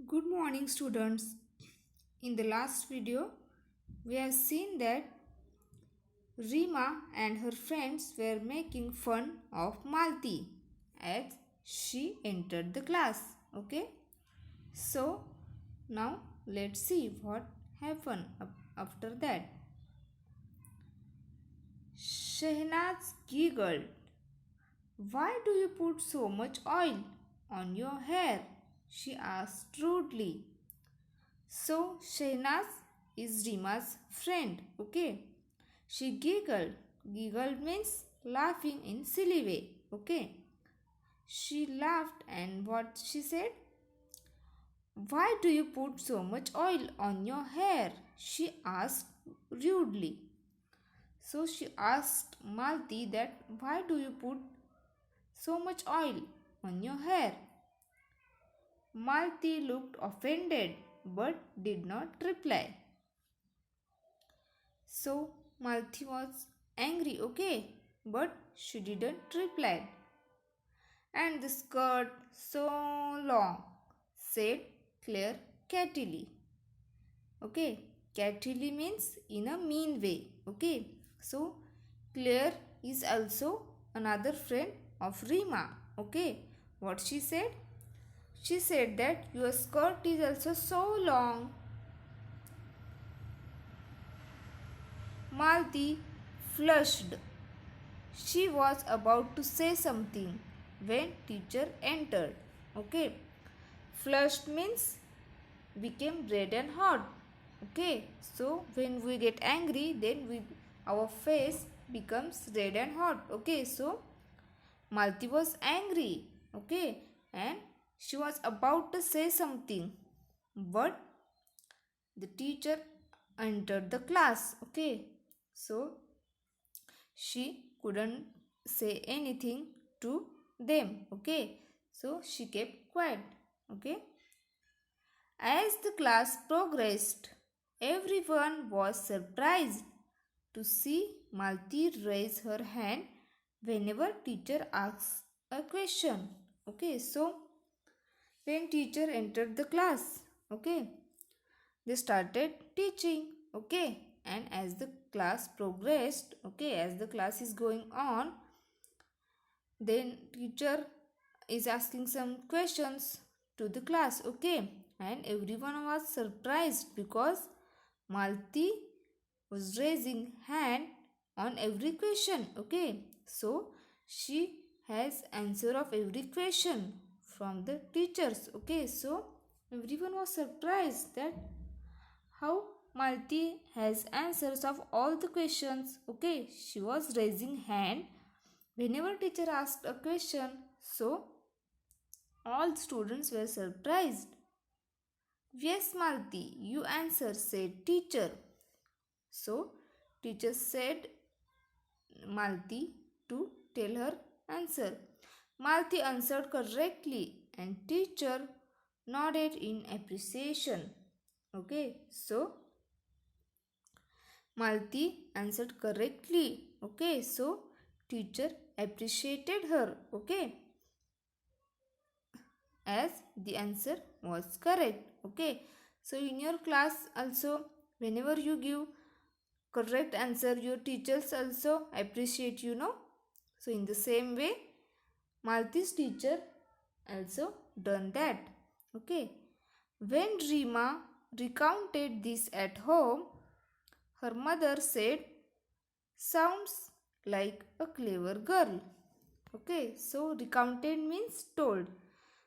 Good morning, students. In the last video, we have seen that Rima and her friends were making fun of Malti as she entered the class. Okay, so now let's see what happened after that. Shehnaz giggled. Why do you put so much oil on your hair? She asked rudely. So Shehnaz is Rima's friend. Okay. She giggled. Giggled means laughing in silly way. Okay. She laughed and what she said? Why do you put so much oil on your hair? She asked rudely. So she asked Malti that why do you put so much oil on your hair? Malti looked offended but did not reply. So Malti was angry, okay, but she didn't reply. And the skirt so long, said Claire catily. Okay, catily means in a mean way. Okay, so Claire is also another friend of Rima. Okay, what she said? She said that your skirt is also so long. Malti flushed. She was about to say something when teacher entered. Okay. Flushed means became red and hot. Okay. So when we get angry, then our face becomes red and hot. Okay. So Malti was angry. Okay. And she was about to say something. But the teacher entered the class. Okay. So she couldn't say anything to them. Okay. So she kept quiet. Okay. As the class progressed, everyone was surprised to see Malti raise her hand whenever teacher asks a question. Okay. So when teacher entered the class, okay, they started teaching. Okay. And as the class progressed, okay, as the class is going on, then teacher is asking some questions to the class. Okay. And everyone was surprised because Malti was raising hand on every question. Okay. So she has answer of every question from the teachers. Okay. So everyone was surprised that how Malti has answers of all the questions. Okay. She was raising hand whenever teacher asked a question. So all students were surprised. Yes, Malti, you answer, said teacher. So teacher said Malti to tell her answer. Malti answered correctly and teacher nodded in appreciation. Okay, so Malti answered correctly. Okay, so teacher appreciated her. Okay, as the answer was correct. Okay, so in your class also, whenever you give correct answer, your teachers also appreciate, so in the same way Malti's teacher also done that. Okay, when Rima recounted this at home, her mother said, sounds like a clever girl. Okay, so recounted means told.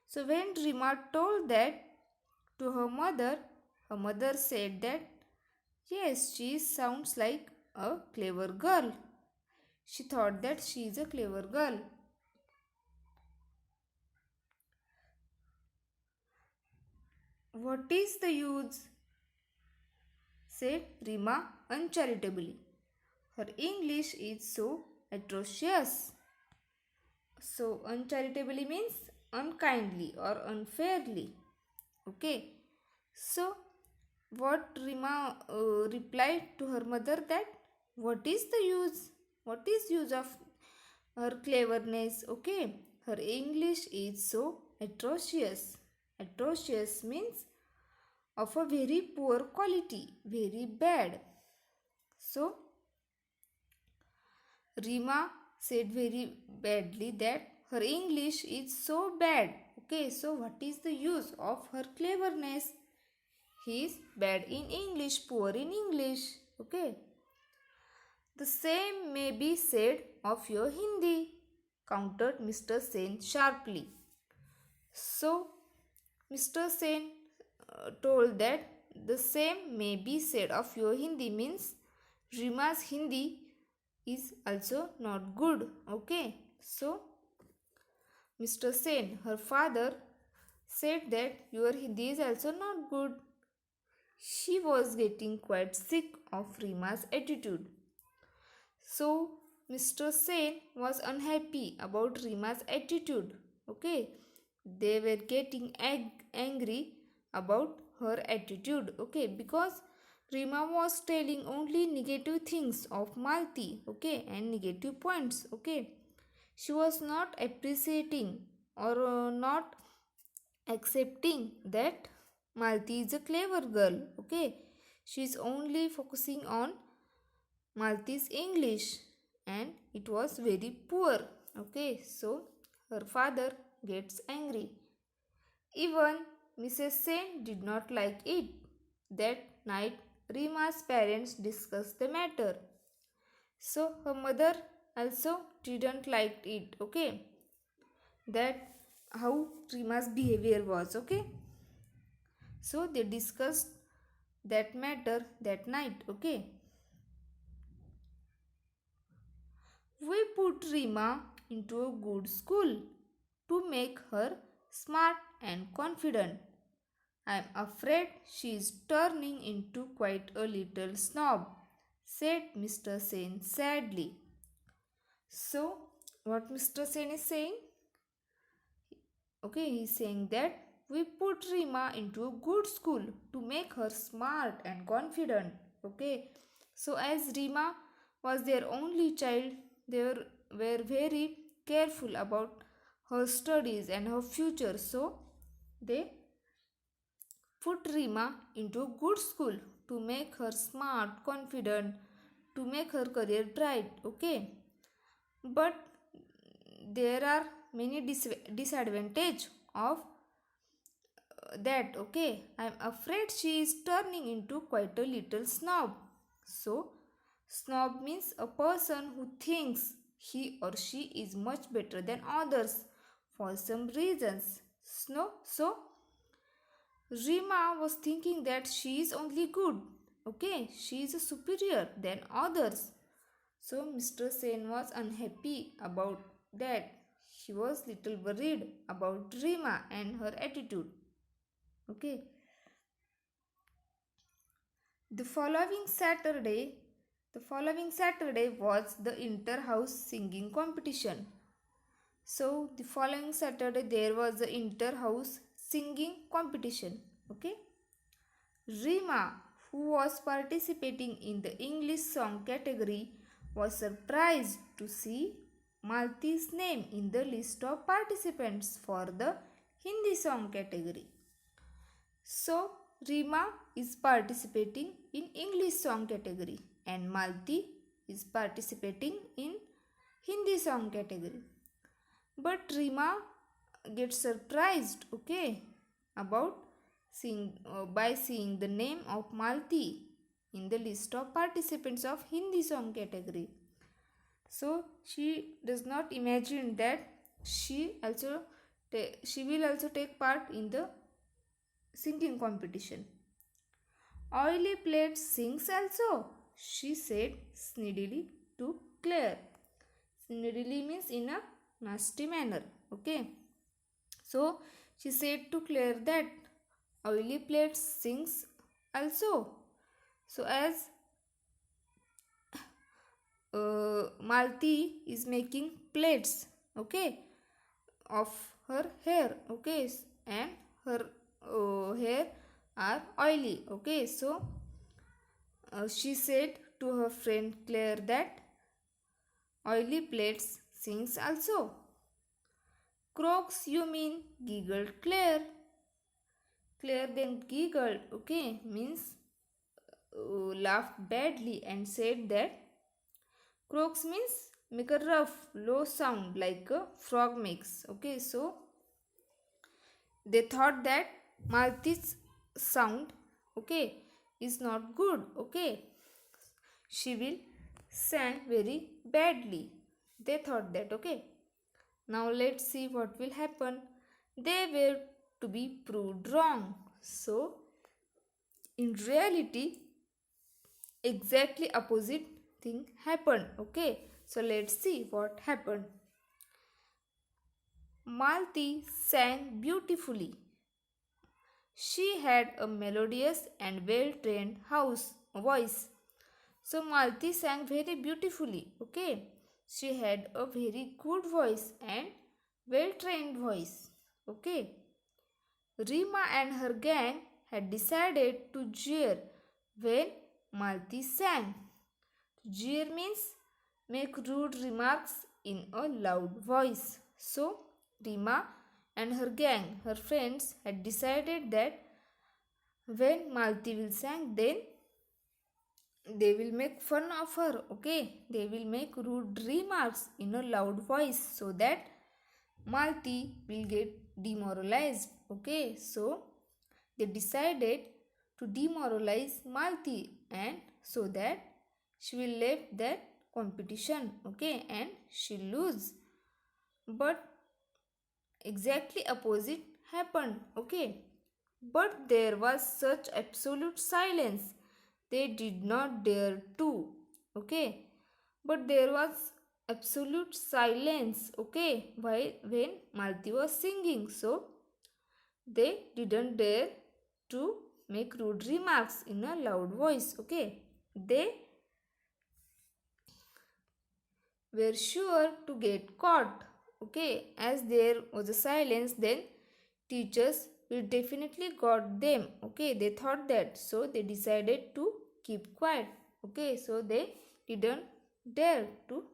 So when Rima told that to her mother said that yes, she sounds like a clever girl. She thought that she is a clever girl. What is the use? Said Rima uncharitably. Her English is so atrocious. So uncharitably means unkindly or unfairly. Okay. So what Rima replied to her mother that what is the use? What is use of her cleverness? Okay. Her English is so atrocious. Atrocious means of a very poor quality, very bad. So Rima said very badly that her English is so bad. Okay, so what is the use of her cleverness? He is bad in English, poor in English. Okay. The same may be said of your Hindi, countered Mr. Sen sharply. So, Mr. Sen told that the same may be said of your Hindi means Rima's Hindi is also not good. Okay. So, Mr. Sen, her father, said that your Hindi is also not good. She was getting quite sick of Rima's attitude. So, Mr. Sen was unhappy about Rima's attitude. Okay, they were getting angry about her attitude. Okay, because Rima was telling only negative things of Malti. Okay, and negative points. Okay, she was not appreciating or not accepting that Malti is a clever girl. Okay, she is only focusing on Malti's English and it was very poor. Okay, so her father gets angry. Even Mrs. Sen did not like it. That night, Rima's parents discussed the matter. So her mother also didn't like it. Okay, that how Rima's behavior was. Okay, so they discussed that matter that night. Okay. We put Rima into a good school to make her smart and confident. I am afraid she is turning into quite a little snob, said Mr. Sen sadly. So, what Mr. Sen is saying? Okay, he is saying that we put Rima into a good school to make her smart and confident. Okay, so as Rima was their only child, they were very careful about her studies and her future. So they put Rima into a good school to make her smart, confident, to make her career bright. Okay, but there are many disadvantage of that. Okay, I am afraid she is turning into quite a little snob. So snob means a person who thinks he or she is much better than others for some reasons. So Rima was thinking that she is only good. Okay, she is superior than others. So Mr. Sen was unhappy about that. He was little worried about Rima and her attitude. Okay. The following Saturday was the inter-house singing competition. So the following Saturday there was the inter-house singing competition. Okay. Rima, who was participating in the English song category, was surprised to see Malti's name in the list of participants for the Hindi song category. So Rima is participating in English song category and Malti is participating in Hindi song category. But Rima gets surprised, okay, about by seeing the name of Malti in the list of participants of Hindi song category. So she does not imagine that she will also take part in the singing competition. Oily Plate sings also, she said sneedily to Claire. Sneedily means in a nasty manner. Okay. So she said to Claire that Oily Plate sings also. So as Malti is making plaits, okay, of her hair, okay, and her hair are oily. Okay, so she said to her friend Claire that Oily Plates sings also. Croaks, you mean, giggled Claire. Claire then giggled, okay, means laughed badly and said that croaks means make a rough, low sound like a frog makes. Okay, so they thought that Malti's sound, okay, is not good. Okay, she will sing very badly. They thought that. Okay, now let's see what will happen. They were to be proved wrong. So in reality, exactly opposite thing happened. Okay, so let's see what happened. Malti sang beautifully. She had a melodious and well trained house voice. So Malti sang very beautifully. Okay, she had a very good voice and well trained voice. Okay, Rima and her gang had decided to jeer when Malti sang. Jeer means make rude remarks in a loud voice. So, Rima and her gang, her friends, had decided that when Malti will sing, then they will make fun of her. Okay, they will make rude remarks in a loud voice so that Malti will get demoralized. Okay, so they decided to demoralize Malti and so that she will leave that competition. Okay, and she lose. But exactly opposite happened. Okay, but there was such absolute silence. They did not dare to. Okay, but there was absolute silence. Okay, while when Malti was singing, so they didn't dare to make rude remarks in a loud voice. Okay, they were sure to get caught. Okay, as there was a silence, then teachers will definitely got them. Okay, they thought that, so they decided to keep quiet. Okay, so they didn't dare to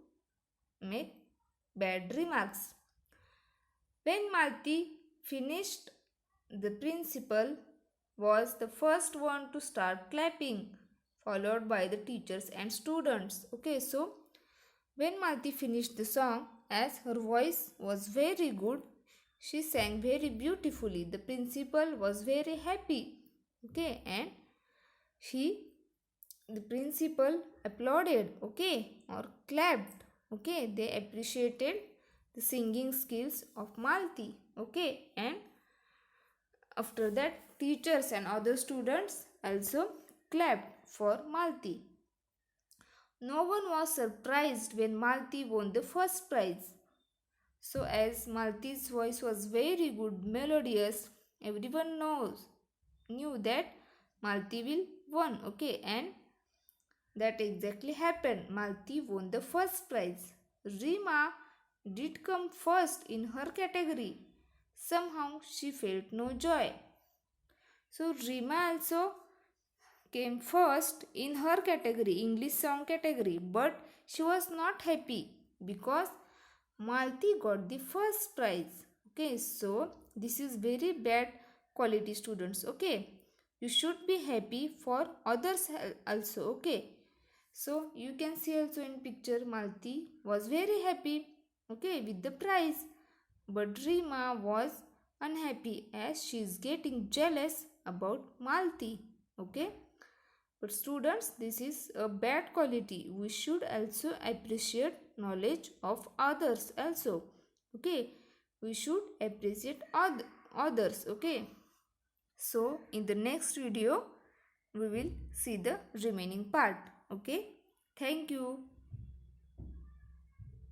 make bad remarks. When Malti finished, the principal was the first one to start clapping, followed by the teachers and students. Okay, so when Malti finished the song, as her voice was very good, she sang very beautifully. The principal was very happy. Okay, and the principal applauded, okay, or clapped. Okay, they appreciated the singing skills of Malti. Okay, and after that, teachers and other students also clapped for Malti. No one was surprised when Malti won the first prize. So, as Malti's voice was very good, melodious, everyone knew that Malti will won. Okay, and that exactly happened. Malti won the first prize. Rima did come first in her category. Somehow she felt no joy. So Rima also came first in her category, English song category, but she was not happy because Malti got the first prize. Okay, so this is very bad quality, students. Okay, you should be happy for others also. Okay, so you can see also in picture Malti was very happy, okay, with the prize, but Rima was unhappy as she is getting jealous about Malti. Okay, but students, this is a bad quality. We should also appreciate knowledge of others also. Okay, we should appreciate others. Okay, so in the next video we will see the remaining part. Okay, thank you.